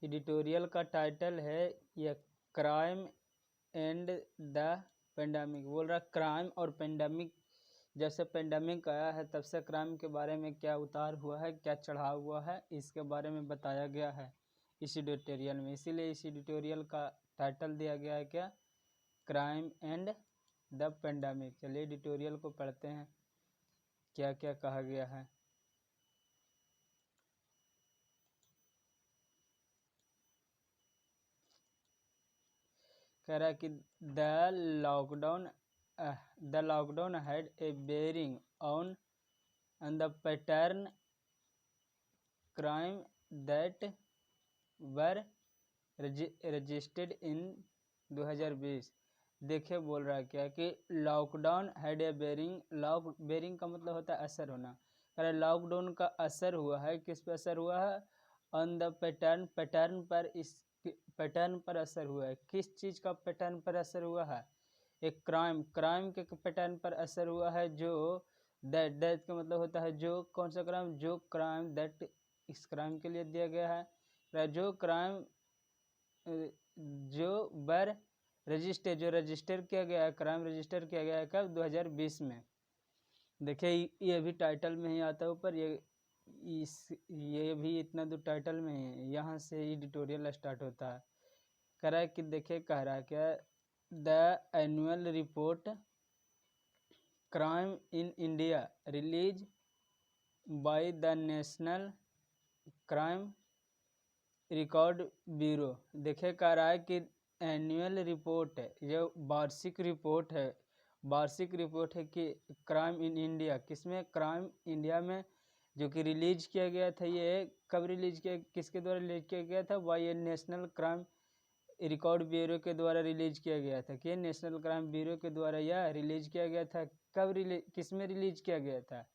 Editorial का title है यह क्राइम एंड द पेंडेमिक। बोल रहा क्राइम और पेंडेमिक, जब से पेंडेमिक आया है तब से क्राइम के बारे में क्या उतार हुआ है, क्या चढ़ाव हुआ है, इसके बारे में बताया गया है इस एडिटोरियल में। इसीलिए इस एडिटोरियल का टाइटल दिया गया है क्या, क्राइम एंड द पेंडेमिक। चलिए एडिटोरियल को पढ़ते हैं क्या क्या कहा गया है। कह रहा है कि the lockdown had a bearing on the pattern crime that were registered in 2020। देखिए बोल रहा है क्या कि lockdown had a bearing, bearing का मतलब होता है असर होना। कह रहा है लॉकडाउन का असर हुआ है, किस पर असर हुआ है, ऑन द पैटर्न, पैटर्न पर, इस पैटर्न पर असर हुआ है। किस चीज़ का पैटर्न पर असर हुआ है, एक क्राइम, क्राइम के पैटर्न पर असर हुआ है। जो दैट का मतलब होता है जो, कौन सा क्राइम, जो क्राइम दैट इस क्राइम के लिए दिया गया है, जो क्राइम जो बर रजिस्टर, जो रजिस्टर किया गया है, क्राइम रजिस्टर किया गया है कब, 2020 में। देखिए ये भी टाइटल में ही आता है ऊपर, ये भी इतना दूर टाइटल में है, यहाँ से एडिटोरियल स्टार्ट होता है। कह रहा है कि देखिए कह रहा है क्या, the annual report crime in India release by the national crime record bureau. देखिए कह रहा है कि एनुअल रिपोर्ट है, ये वार्षिक रिपोर्ट है, वार्षिक रिपोर्ट है कि क्राइम इन इंडिया, किसमें, क्राइम इंडिया में, जो कि रिलीज किया गया था। ये कब रिलीज किया, किसके द्वारा रिलीज किया गया था, by national crime record bureau के द्वारा रिलीज किया गया था। कि नेशनल क्राइम ब्यूरो के द्वारा यह रिलीज किया गया था। कब रिलीज, किसमें रिलीज किया गया था,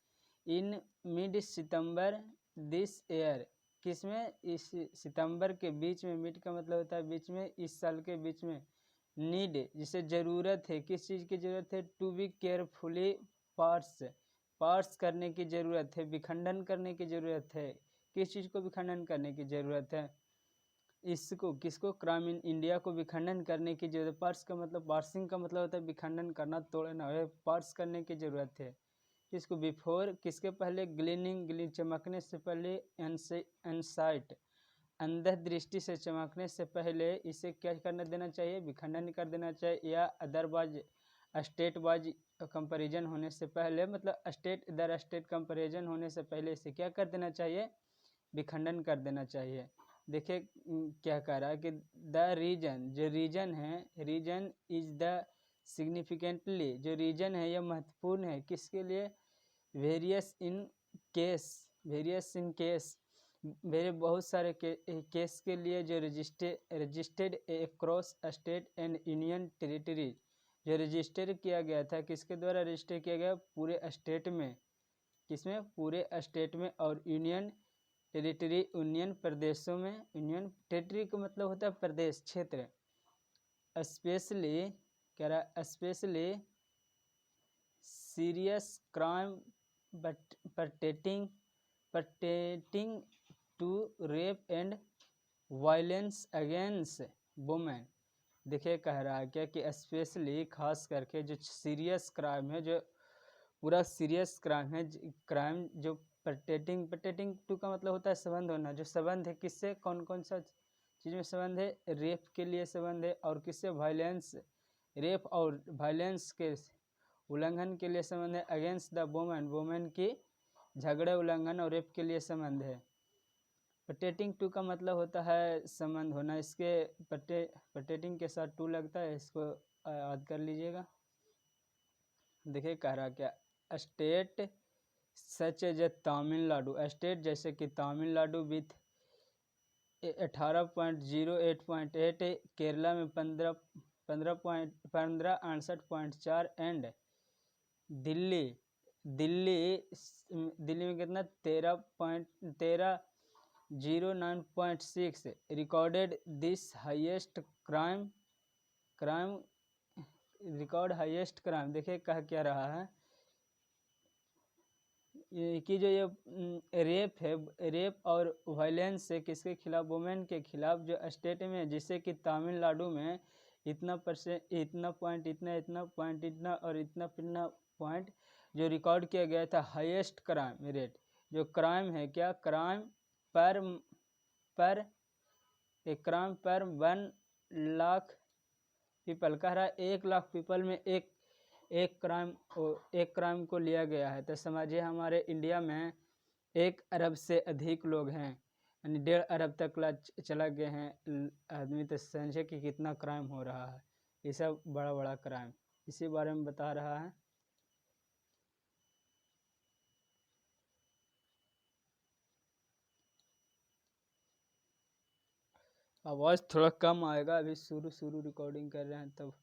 in mid September this year, किसमें, इस सितंबर के बीच में। मिड का मतलब होता है बीच में, इस साल के बीच में। नीड जिसे ज़रूरत है, किस चीज़ की ज़रूरत है, टू बी केयरफुली पार्स करने की ज़रूरत है, विखंडन करने की ज़रूरत है। किस चीज़ को विखंडन करने की ज़रूरत है, इसको, किसको, क्राइम इन इंडिया को विखंडन करने की जरूरत। पार्स का मतलब, पार्सिंग का मतलब होता है विखंडन करना, तोड़ना, पार्स करने की ज़रूरत है। किसको, बिफोर, किसके पहले, ग्लीनिंग चमकने से पहले, एनसाइट अंधे दृष्टि से चमकने से पहले इसे क्या करना देना चाहिए, विखंडन कर देना चाहिए। या अदरवाइज स्टेट वाइज कंपैरिजन होने से पहले, मतलब स्टेट इधर स्टेट कंपैरिजन होने से पहले इसे क्या कर देना चाहिए, विखंडन कर देना चाहिए। देखिए क्या कह रहा है कि द रीजन, जो रीजन है, रीजन इज द सिग्निफिकेंटली, जो रीजन है यह महत्वपूर्ण है, किसके लिए, वेरियस इन केस, मेरे बहुत सारे केस के लिए, जो registered across state and union territory, जो रजिस्टर किया गया था, किसके द्वारा रजिस्टर किया गया, पूरे स्टेट में, किसमें, पूरे स्टेट में, और यूनियन टेरिटरी, यूनियन प्रदेशों में। यूनियन टेरिटरी का मतलब होता है प्रदेश, क्षेत्र। स्पेशली कह रहा, specially serious crime pertaining to rape and violence against women। देखिए कह रहा है क्या कि स्पेशली, खास करके, जो सीरियस क्राइम है, जो पूरा सीरियस क्राइम है, क्राइम जो pertaining to का मतलब होता है संबंध होना, जो संबंध है किससे, कौन कौन सा चीज़ में संबंध है, रेप के लिए संबंध है, और किससे, वायलेंस, रेप और वायलेंस के उल्लंघन के लिए संबंध है। अगेंस्ट द वोमेन की झगड़े, उल्लंघन और रेप के लिए संबंध है। पटेटिंग टू का मतलब होता है संबंध होना, इसके पटेटिंग के साथ टू लगता है, इसको याद कर लीजिएगा। देखिए कह रहा क्या, state such as a Tamil Nadu, state जैसे कि तमिलनाडु विथ 18.08.8, केरला में 15.68.4 एंड दिल्ली में कितना, 13.09.6 recorded this highest crime. Record highest crime. देखिए कह क्या रहा है, कि जो ये रेप और वायलेंस से किसके खिलाफ, वुमेन के खिलाफ जो स्टेट में, जिससे कि तमिलनाडु में इतना परसेंट, इतना पॉइंट, इतना पॉइंट, इतना और इतना पॉइंट जो रिकॉर्ड किया गया था, हाईएस्ट क्राइम रेट, जो क्राइम है क्या, क्राइम पर एक क्राइम पर 1 लाख पीपल, कह रहा है 1 लाख पीपल में एक क्राइम को लिया गया है। तो समझिए हमारे इंडिया में 1 अरब से अधिक लोग हैं, यानी 1.5 अरब तक चला गए हैं आदमी। तो समझे कि कितना क्राइम हो रहा है, ये सब बड़ा बड़ा क्राइम, इसी बारे में बता रहा है। आवाज़ थोड़ा कम आएगा, अभी शुरू रिकॉर्डिंग कर रहे हैं, तब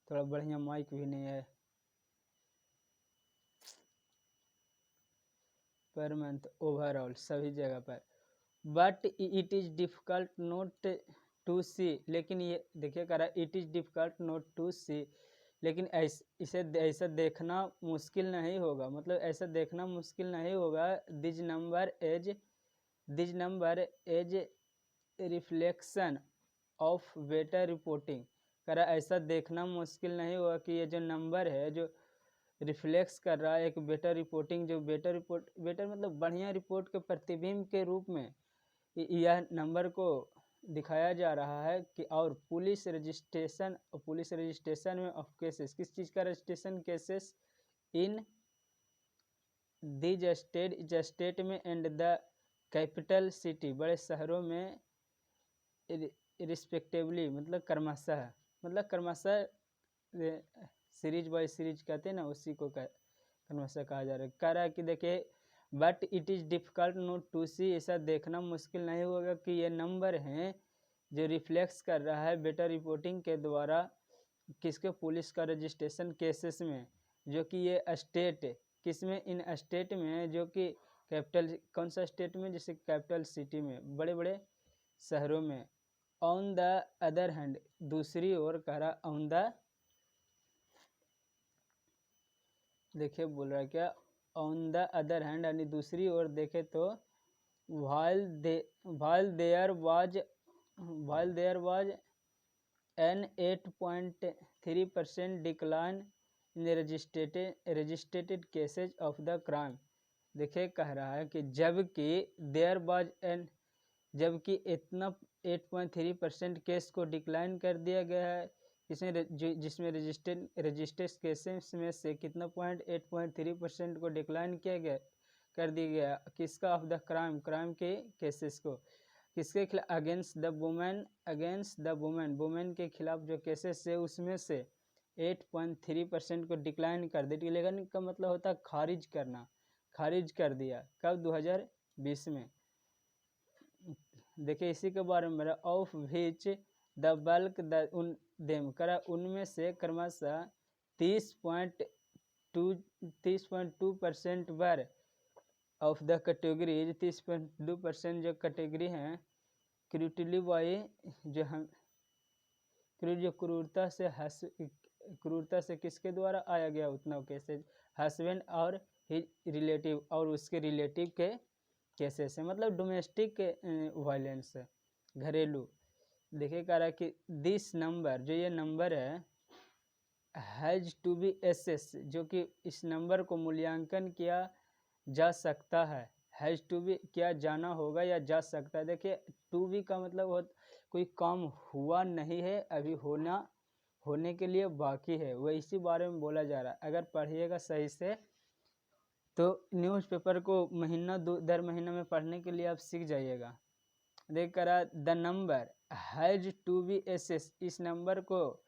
थोड़ा बढ़िया माइक भी नहीं है। पर मंथ ओवरऑल सभी जगह पर, but it is difficult not to see, लेकिन ये देखिए कह रहा है it is difficult not to see, लेकिन इसे ऐसा देखना मुश्किल नहीं होगा, मतलब ऐसा देखना मुश्किल नहीं होगा। This number as reflection of better reporting, कह रहा ऐसा देखना मुश्किल नहीं होगा कि ये जो नंबर है जो रिफ्लेक्स कर रहा है एक बेटर रिपोर्टिंग, जो बेटर मतलब बढ़िया रिपोर्ट के प्रतिबिंब के रूप में यह नंबर को दिखाया जा रहा है कि, और पुलिस रजिस्ट्रेशन में ऑफ केसेस, किस चीज़ का registration, cases in these state में एंड द कैपिटल सिटी, बड़े शहरों में रिस्पेक्टिवली, मतलब क्रमशः सीरीज बाय सीरीज कहते हैं ना, उसी को क्रमशः कहा जा रहा है। कह रहा है कि देखिए but it is difficult not to see, ऐसा देखना मुश्किल नहीं होगा कि ये नंबर हैं जो रिफ्लेक्स कर रहा है बेटर रिपोर्टिंग के द्वारा किसके, पुलिस का रजिस्ट्रेशन केसेस में, जो कि ये स्टेट किस में, इन स्टेट में, जो कि कैपिटल, कौन सा स्टेट में, जैसे कैपिटल सिटी में, बड़े बड़े शहरों में। ऑन द अदर हैंड, दूसरी ओर कह रहा ऑन द, देखिए बोल रहा है क्या, ऑन द अदर हैंड, यानी दूसरी ओर देखे तो while there was an 8.3% decline in the registered cases of the crime, देखिए कह रहा है कि जबकि इतना 8.3% केस को डिक्लाइन कर दिया गया है, जिसमें रजिस्टर्ड केसेस में से कितना 8.3% को डिक्लाइन किया गया, कर दिया गया, किसका, ऑफ द क्राइम के केसेस को, किसके खिलाफ, अगेंस्ट द वुमेन के खिलाफ जो केसेस है उसमें से 8.3% को डिक्लाइन कर दिया। डिक्लाइन का मतलब होता है खारिज कर दिया, कब, 2020 में। देखिए इसी के बारे में, ऑफ विच द बल्क करा उनमें से क्रमशः 30.2% वर ऑफ द कैटेगरीज, 30.2% जो कैटेगरी हैं क्रूटली बाई, जो क्रूरता से किसके द्वारा आया गया उतना केसेज, हस्बैंड और रिलेटिव और उसके रिलेटिव के केसेस है, मतलब डोमेस्टिक वायलेंस, घरेलू। देखिए कह रहा है कि दिस नंबर, जो ये नंबर है, हैज़ टू बी एसेस, जो कि इस नंबर को मूल्यांकन किया जा सकता है, हैज़ टू बी किया जाना होगा या जा सकता है। देखिए टू बी का मतलब कोई काम हुआ नहीं है, अभी होने के लिए बाकी है, वह इसी बारे में बोला जा रहा है। अगर पढ़िएगा सही से तो न्यूज़पेपर को दर महीना में पढ़ने के लिए आप सीख जाइएगा। देख कर the number has to be assess, इस नंबर को,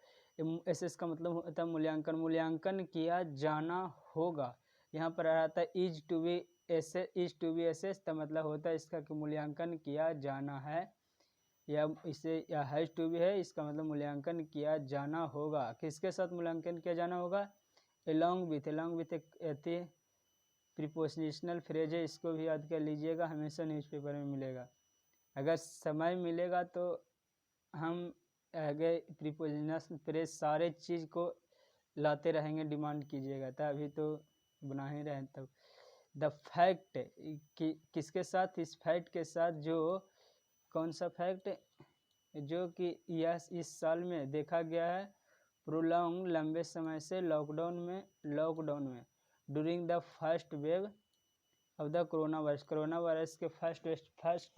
एसेस का मतलब होता है मूल्यांकन किया जाना होगा। यहाँ पर आ रहा था इज टू बी एसेस, तो मतलब होता है इसका कि मूल्यांकन किया जाना है, या हैज़ टू बी है, इसका मतलब मूल्यांकन किया जाना होगा। किसके साथ मूल्यांकन किया जाना होगा, एलॉन्ग विथ एक प्रीपोजिशनल फ्रेज है, इसको भी याद कर लीजिएगा, हमेशा न्यूज़पेपर में मिलेगा। अगर समय मिलेगा तो हम आगे प्रीपोजिशनल फ्रेज सारे चीज़ को लाते रहेंगे, डिमांड कीजिएगा, तो अभी तो बना ही रहे तब। द फैक्ट किसके साथ, इस फैक्ट के साथ जो कौन सा फैक्ट, जो कि यह इस साल में देखा गया है प्रोलॉन्ग लंबे समय से लॉकडाउन में during the first wave of the corona virus के फर्स्ट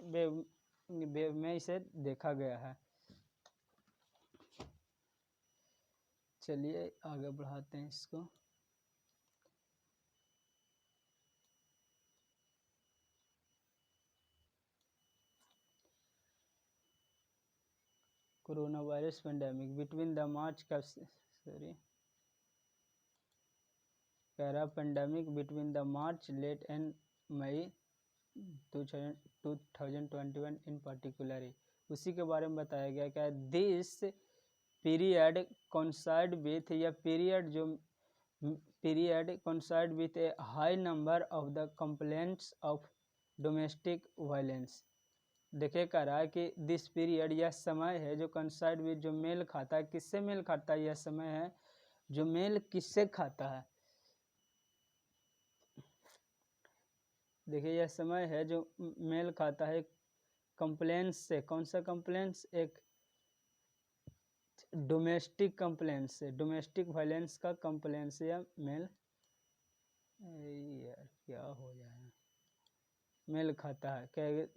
वेव में इसे देखा गया है। चलिए आगे बढ़ाते हैं इसको। Corona virus pandemic between the March का pandemic between the March late and May 2021 in particular, उसी के बारे में बताया गया क्या दिस पीरियड कोइंसाइड विथ, या period coincide with a high number of the complaints of domestic violence. देखे कह रहा है कि दिस पीरियड, यह समय है जो कोइंसाइड विथ, जो मेल खाता है, किससे मेल खाता है, यह समय है जो मेल किससे खाता है। देखिए यह समय है जो मेल खाता है कंप्लेंट्स से, कौन सा कंप्लेंट्स, एक डोमेस्टिक कंप्लेंट्स से, डोमेस्टिक वायलेंस का कंप्लेंट्स या मेल, यार क्या हो जाए, मेल खाता है।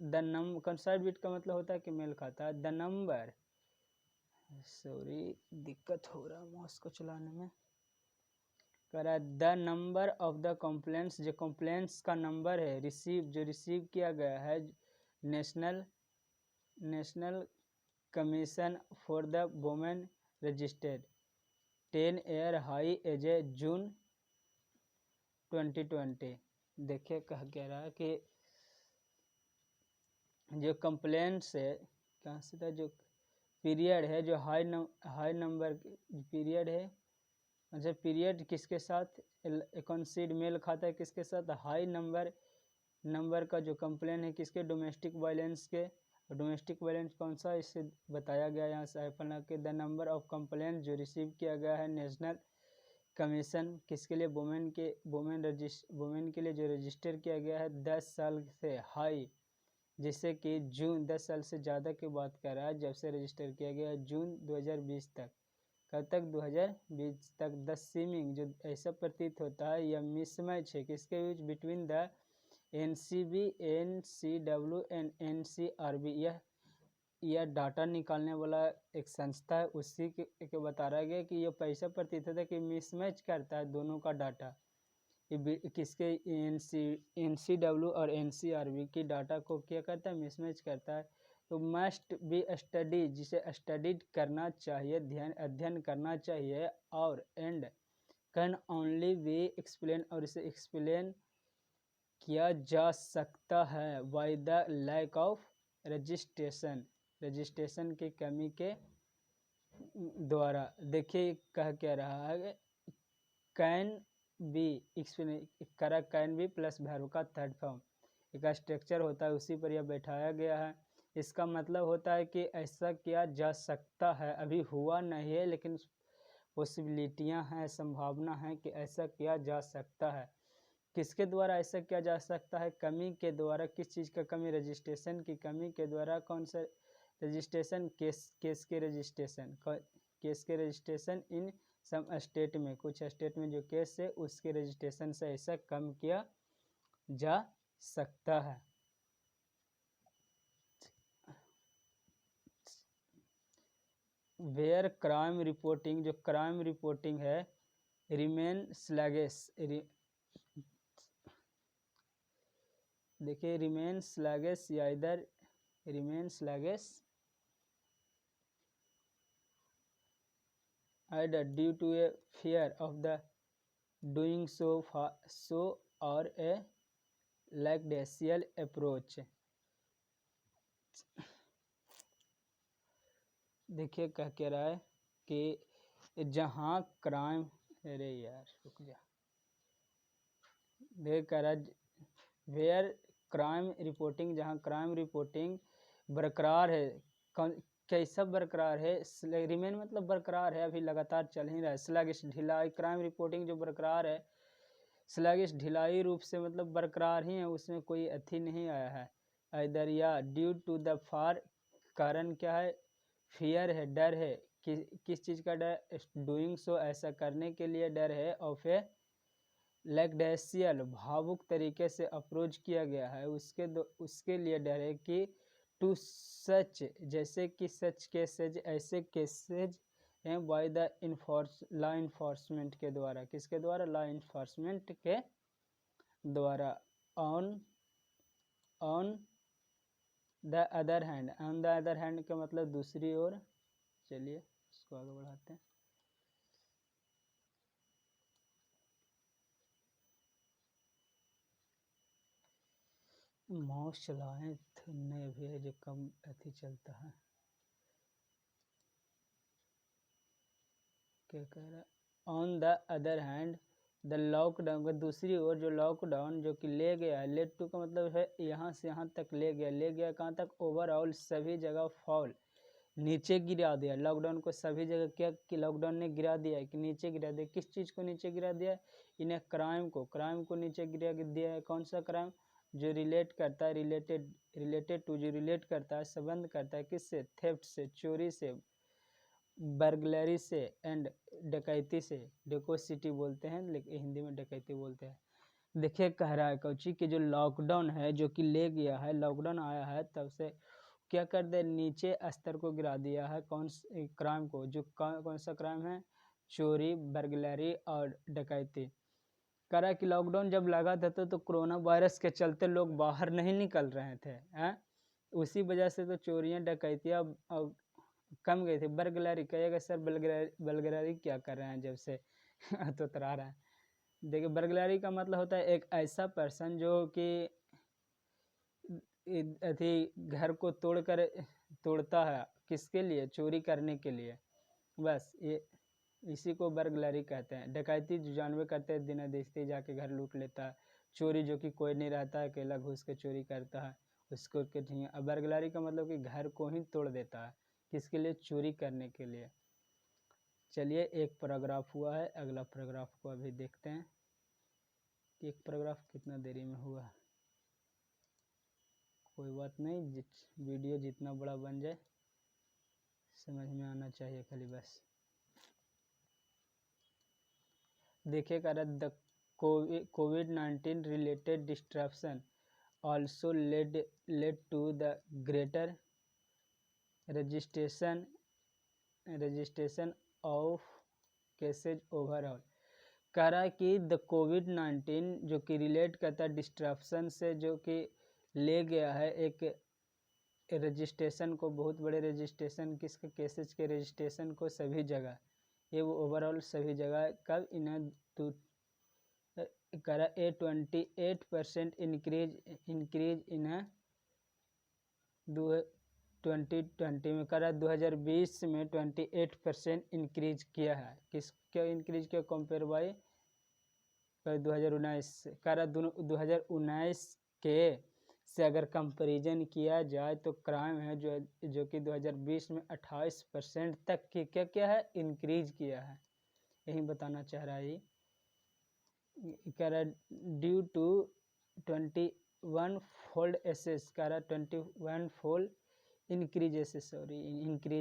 द नंबर कंसाइड बिट का मतलब होता है कि मेल खाता है। द नंबर, सॉरी दिक्कत हो रहा है माउस को चलाने में, कह रहा है the number of the complaints, जो कंप्लेंट्स का नंबर है जो रिसीव किया गया है national commission for the women registered 10 year high as a June 2020। देखिए कह रहा है कि जो कंप्लेंट्स है कहाँ से था, जो पीरियड है जो हाई नंबर पीरियड है, अच्छा पीरियड किसके साथ कंसीड मेल खाता है, किसके साथ, हाई नंबर का जो कंप्लेन है किसके, डोमेस्टिक वायलेंस के। डोमेस्टिक वायलेंस कौन सा, इससे बताया गया यहाँ से के द नंबर ऑफ कंप्लेन जो रिसीव किया गया है नेशनल कमीशन किसके लिए, वुमेन के लिए जो रजिस्टर किया गया है 10 साल से हाई, जिससे कि जून 10 साल से ज़्यादा की बात कर रहा है, जब से रजिस्टर किया गया है जून 2020 तक, कब तक, 2020 तक। द सीमिंग, जो ऐसा प्रतीत होता है यह मिसमैच है किसके बीच, between the NCB NCW and NCRB, यह डाटा निकालने वाला एक संस्था है, उसी के बता रहा है कि यह पैसा प्रतीत होता है कि मिसमैच करता है दोनों का डाटा, किसके NCW और NCRB की डाटा को क्या करता है, मिसमैच करता है। तो मस्ट बी स्टडी, जिसे स्टडीड करना चाहिए, अध्ययन करना चाहिए, और and can only be explain, और इसे एक्सप्लेन किया जा सकता है by the lack of registration की कमी के द्वारा। देखिए कह क्या रहा है, can be explain, can be plus verb का थर्ड फॉर्म, एक स्ट्रक्चर होता है उसी पर यह बैठाया गया है। इसका मतलब होता है कि ऐसा किया जा सकता है, अभी हुआ नहीं है लेकिन पॉसिबिलिटियां हैं, संभावना है कि ऐसा किया जा सकता है। किसके द्वारा ऐसा किया जा सकता है, कमी के द्वारा। किस चीज़ का कमी, रजिस्ट्रेशन की कमी के द्वारा। कौन सा रजिस्ट्रेशन, केस के रजिस्ट्रेशन इन सम स्टेट में, कुछ स्टेट में जो केस है उसके रजिस्ट्रेशन से ऐसा कम किया जा सकता है। वेयर क्राइम रिपोर्टिंग, जो क्राइम रिपोर्टिंग है रिमेन स्लैगिश, देखिए रिमेन स्लैगिश या इधर remain स्लैगिश either due to a fear of the doing so or a lackadaisical approach। देखिए कह रहा है कि जहाँ क्राइम, अरे यार रुक जा, देख कह रहा है वेयर क्राइम रिपोर्टिंग, जहाँ क्राइम रिपोर्टिंग बरकरार है, कैसा बरकरार है, रिमेन मतलब बरकरार है, अभी लगातार चल ही रहा है। स्लगिश ढिलाई, क्राइम रिपोर्टिंग जो बरकरार है स्लगिश ढिलाई रूप से मतलब बरकरार ही है, उसमें कोई अथी नहीं आया है इधर, या ड्यू टू द फार, कारण क्या है, फियर है, डर है, किस चीज़ का डर, डूइंग सो, ऐसा करने के लिए डर है, ऑफ ए लैक्डेशियल, भावुक तरीके से अप्रोच किया गया है, उसके लिए डर है कि टू सच, जैसे कि सच केसेज, ऐसे केसेज हैं, बाय द लॉ इन्फोर्समेंट के द्वारा, किसके द्वारा, लॉ इन्फोर्समेंट के द्वारा, ऑन द अदर हैंड का मतलब दूसरी ओर। चलिए इसको आगे बढ़ाते हैं। माउस चलाएं थुनने भी है जो कम अथी चलता है, क्या कह रहा है, on the other hand the lockdown, दूसरी ओर जो लॉकडाउन जो कि ले गया, लेट टू का मतलब है यहाँ से यहाँ तक ले गया कहाँ तक, ओवरऑल सभी जगह फॉल, नीचे गिरा दिया, लॉकडाउन को सभी जगह क्या कि लॉकडाउन ने गिरा दिया है कि नीचे गिरा दिया, किस चीज़ को नीचे गिरा दिया, इन्हें क्राइम को नीचे गिरा दिया है, कौन सा क्राइम, जो रिलेट करता है, रिलेटेड टू, जो रिलेट करता है, संबंध करता है किससे, थेफ्ट से, चोरी से, बर्गलरी से, एंड डकैती से, डेकोसिटी बोलते हैं लेकिन हिंदी में डकैती बोलते हैं। देखिए कह रहा है कौची कि जो लॉकडाउन है जो कि ले गया है, लॉकडाउन आया है तब से क्या कर दे, नीचे स्तर को गिरा दिया है, कौन क्राइम को, जो कौन सा क्राइम है, चोरी, बर्गलरी और डकैती। कह रहा है कि लॉकडाउन जब लगा था तो कोरोना वायरस के चलते लोग बाहर नहीं निकल रहे थे, हैं, उसी वजह से तो चोरियां डकैतियाँ कम गई थी। बर्गलरी कहेगा सर बर्गलरी क्या कर रहे हैं जब से तो तरा रहा है। देखिए बर्गलरी का मतलब होता है एक ऐसा पर्सन जो कि अथी घर को तोड़ता है, किसके लिए, चोरी करने के लिए, बस ये इसी को बर्गलरी कहते हैं। डकैती जो जानवर करते हैं, दिन देखते जाके घर लूट लेता है। चोरी जो कि कोई नहीं रहता है, अकेला घुस के चोरी करता है, उसको ठीक है। बर्गलरी का मतलब कि घर को ही तोड़ देता है, किसके लिए, चोरी करने के लिए। चलिए एक पैराग्राफ हुआ है, अगला पैराग्राफ को अभी देखते हैं कि एक पैराग्राफ कितना देरी में हुआ। कोई बात नहीं, वीडियो जितना बड़ा बन जाए समझ में आना चाहिए खाली बस। देखिए the COVID-19 related disruption also led to the greater registration of cases overall। कह रहा है कि द COVID-19 जो कि रिलेट करता है डिस्ट्रप्शन से, जो कि ले गया है एक रजिस्ट्रेशन को, बहुत बड़े रजिस्ट्रेशन किसके, केसेज के रजिस्ट्रेशन को सभी जगह, ये वो ओवरऑल सभी जगह, कब, इन्हें करा ए 28% इंक्रीज इन 2020 में, करा 2020 में 28% इंक्रीज किया है, किसका इंक्रीज किया, कंपेयर बाई 2019 से। करा 2019 के से अगर कंपेरिजन किया जाए तो क्राइम है जो कि 2020 में 28% तक की क्या है, इंक्रीज किया है, यही बताना चाह रहा है। कह रहा ड्यू टू 21 फोल्ड एसेस, कह रहा 21 fold increase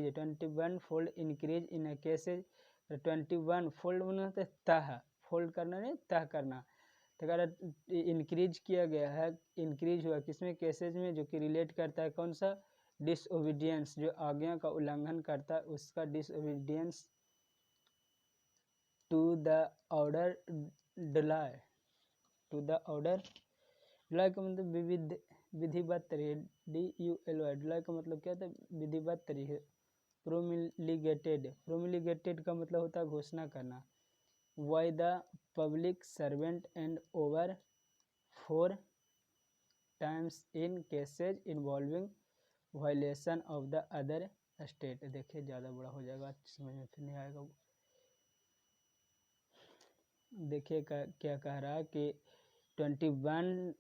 21 fold increase in cases, 21 fold मतलब तह, फोल्ड करना नहीं, तह करना, तो कह रहा इंक्रीज किया गया है, इंक्रीज हुआ किसमें, केसेज में, जो कि रिलेट करता है कौन सा, डिसओबीडियंस, जो आज्ञा का उल्लंघन करता है उसका disobedience, to the order duly, duly का मतलब विधिवत तरीके, DULY, डिलाई का मतलब क्या था, विधिवत तरीके। प्रोमिलिगेटेड का मतलब होता है घोषणा करना। Why the public servant and over 4 times in cases involving violation of the other state. देखिए ज़्यादा बड़ा हो जाएगा, समझ में फिर नहीं आएगा। देखिए क्या कह रहा है कि 21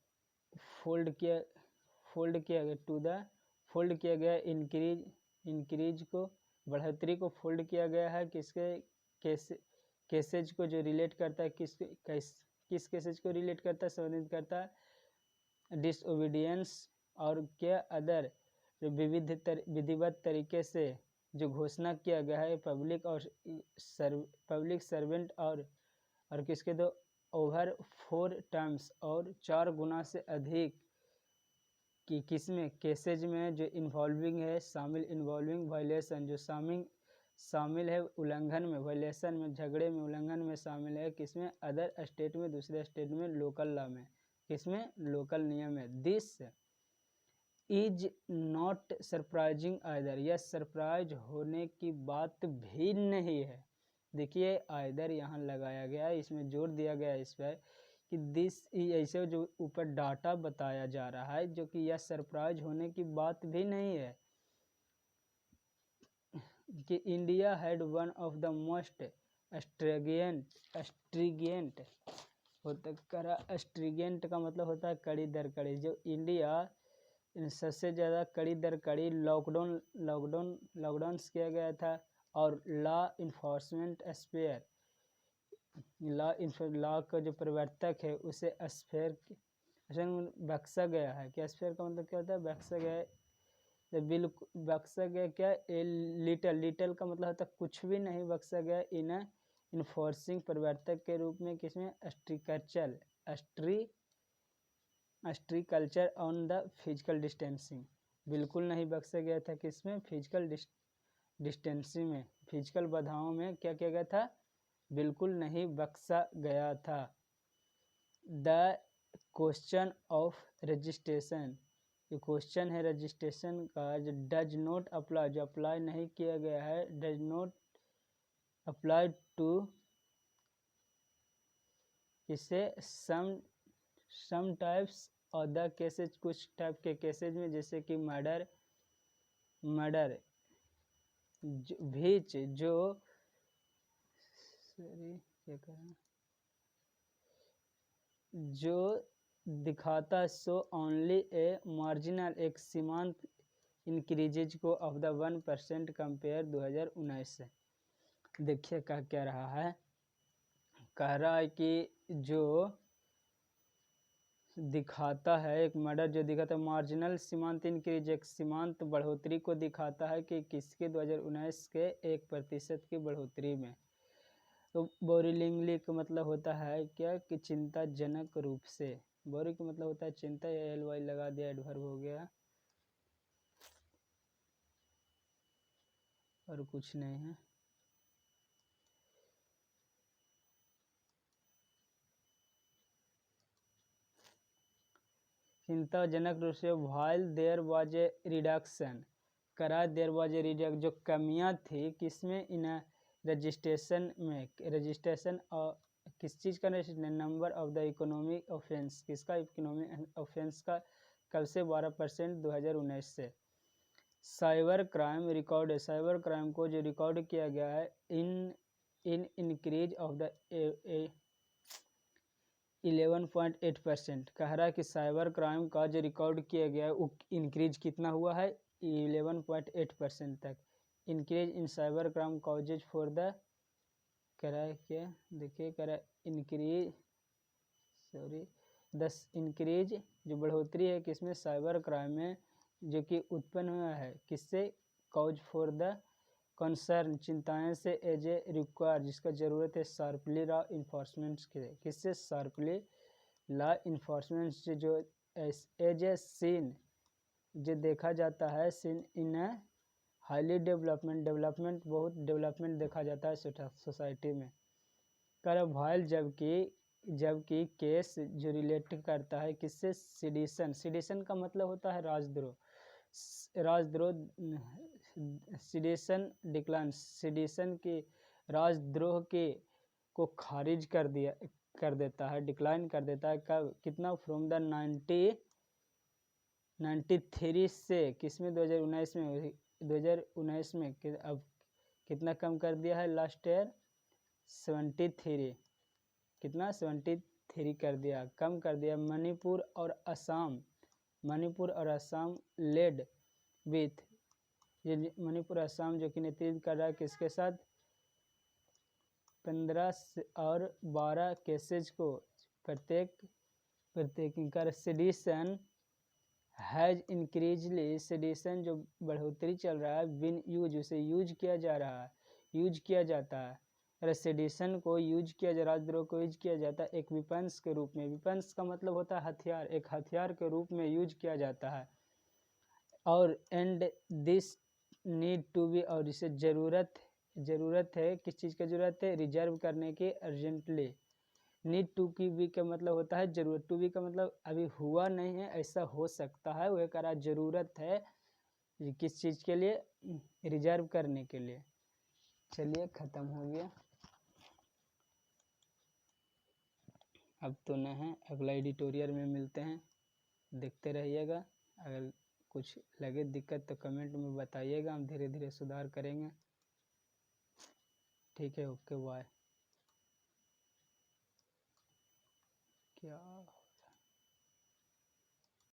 फोल्ड किया गया, टू द फोल्ड किया गया, इंक्रीज को, बढ़ोतरी को फोल्ड किया गया है, किसके केसेज को जो रिलेट करता है किस केसेज को रिलेट करता है, संबंधित करता है डिसओबीडियंस और क्या अदर विधिवत तरीके से जो घोषणा किया गया है पब्लिक सर्वेंट और किसके दो ओवर 4 टर्म्स और 4 गुना से अधिक कि किसमें केसेज में जो इन्वॉल्विंग है इन्वॉल्विंग वायलेशन जो शामिल है उल्लंघन में, वायलेशन में, झगड़े में, उल्लंघन में शामिल है किसमें अदर स्टेट में, दूसरे स्टेट में, लोकल लॉ में, किसमें लोकल नियम में। This is not surprising either, यह सरप्राइज होने की बात भी नहीं है। देखिए आइदर यहाँ लगाया गया है, इसमें जोर दिया गया है इस पर कि दिस ऐसे जो ऊपर डाटा बताया जा रहा है जो कि यह सरप्राइज होने की बात भी नहीं है कि India had one of the most stringent stringent का मतलब होता है कड़ी दर कड़ी, जो इंडिया सबसे ज़्यादा कड़ी दर कड़ी लॉकडाउन किया गया था और लॉ इन्फोर्समेंट स्पेयर लॉ का जो प्रवर्तक है उसे स्फेयर बख्शा गया है। क्या स्फेयर का मतलब क्या होता है, बख्शा गया है, बिल्कुल बख्शा गया क्या, लिटल का मतलब होता है कुछ भी नहीं, बख्शा गया इन इन्फोर्सिंग प्रवर्तक के रूप में किसमें स्ट्रिकल्चर ऑन द फिजिकल डिस्टेंसिंग, बिल्कुल नहीं बख्शा गया था किसमें, फिजिकल डिस्टेंसिंग में, फिजिकल बाधाओं में क्या किया गया था, बिल्कुल नहीं बख्शा गया था। द क्वेश्चन ऑफ रजिस्ट्रेशन, ये क्वेश्चन है रजिस्ट्रेशन का जो डज नॉट अप्लाई, जो अप्लाई नहीं किया गया है, डज नॉट अप्लाई टू किसे सम टाइप्स और द केसेज, कुछ टाइप के केसेज में जैसे कि मर्डर भीच जो क्या करें जो दिखाता सो ओनली ए मार्जिनल एक सीमांत इंक्रीजेज को ऑफ द 1% कंपेयर 2019 से। देखिए क्या रहा है, कह रहा है कि जो दिखाता है एक मर्डर जो दिखाता है मार्जिनल सीमांत इंक्रीज एक सीमांत बढ़ोतरी को दिखाता है कि किसके 2019 के 1% की बढ़ोतरी में। तो बोरिंगली का मतलब होता है क्या कि चिंताजनक रूप से, बोरी का मतलब होता है चिंता, या एल वाई लगा दिया एडवर्ब हो गया और कुछ नहीं है। चिंताजनक रूप से while there was a reduction, करा देयर वाज ए रिडक्शन, जो कमियां थी किसमें, इन रजिस्ट्रेशन में, रजिस्ट्रेशन और किस चीज़ का registration, number of the economic offence, किसका इकोनॉमिक ऑफेंस का, कब से 12% 2019 से। साइबर क्राइम रिकॉर्ड है, साइबर क्राइम को जो रिकॉर्ड किया गया है इन इंक्रीज ऑफ द 11.8%, कह रहा है कि साइबर क्राइम का जो रिकॉर्ड किया गया है वो इंक्रीज कितना हुआ है, 11.8% तक। Increase in cyber crime causes for the, कह रहा है क्या, देखिए कह रहा है इंक्रीज जो बढ़ोतरी है किसमें, साइबर क्राइम में, जो कि उत्पन्न हुआ है किससे, कॉज फॉर द कंसर्न चिंताएं से, एज ए रिक्वायर जिसका ज़रूरत है, शार्पली लॉ इन्फोर्समेंट के, किससे, शार्पली लॉ इन्फोर्समेंट से, जो एज ए सीन जो देखा जाता है, seen in a highly development बहुत डेवलपमेंट देखा जाता है सोसाइटी में। कर वाइल जबकि केस जो रिलेट करता है किससे, सिडिशन का मतलब होता है राजद्रोह, सिडिशन डिक्लाइन, सिडिशन के राजद्रोह के को खारिज कर देता है, डिक्लाइन कर देता है, कब, कितना, फ्रॉम द 93 से किसमें, 2019 में अब कितना कम कर दिया है, लास्ट ईयर 73, कितना 73 कर दिया, कम कर दिया। मणिपुर और असम लेड विथ, ये मणिपुर असम जो कि नेतृत्व कर रहा है किसके साथ, 15 और 12 केसेज को प्रत्येक इनका सेडिशन हैज इंक्रीजली, सेडिशन जो बढ़ोतरी चल रहा है, बिन यूज, उसे यूज किया जा रहा है, यूज किया जाता है, सेडिशन को यूज किया जा, राजद्रोह को यूज किया जाता है एक विपन्स के रूप में। विपन्स का मतलब होता है हथियार, एक हथियार के रूप में यूज किया जाता है। और and this need to be, और इसे ज़रूरत है, किस चीज़ की ज़रूरत है, रिजर्व करने की अर्जेंटली। नीड टू की बी का मतलब होता है ज़रूरत, टू बी का मतलब अभी हुआ नहीं है, ऐसा हो सकता है, वह कह रहा ज़रूरत है किस चीज़ के लिए, रिजर्व करने के लिए। चलिए ख़त्म हो गया, अब तो न है, अगला एडिटोरियल में मिलते हैं, देखते रहिएगा। अगर कुछ लगे दिक्कत तो कमेंट में बताइएगा, हम धीरे धीरे सुधार करेंगे। ठीक है, ओके बाय। क्या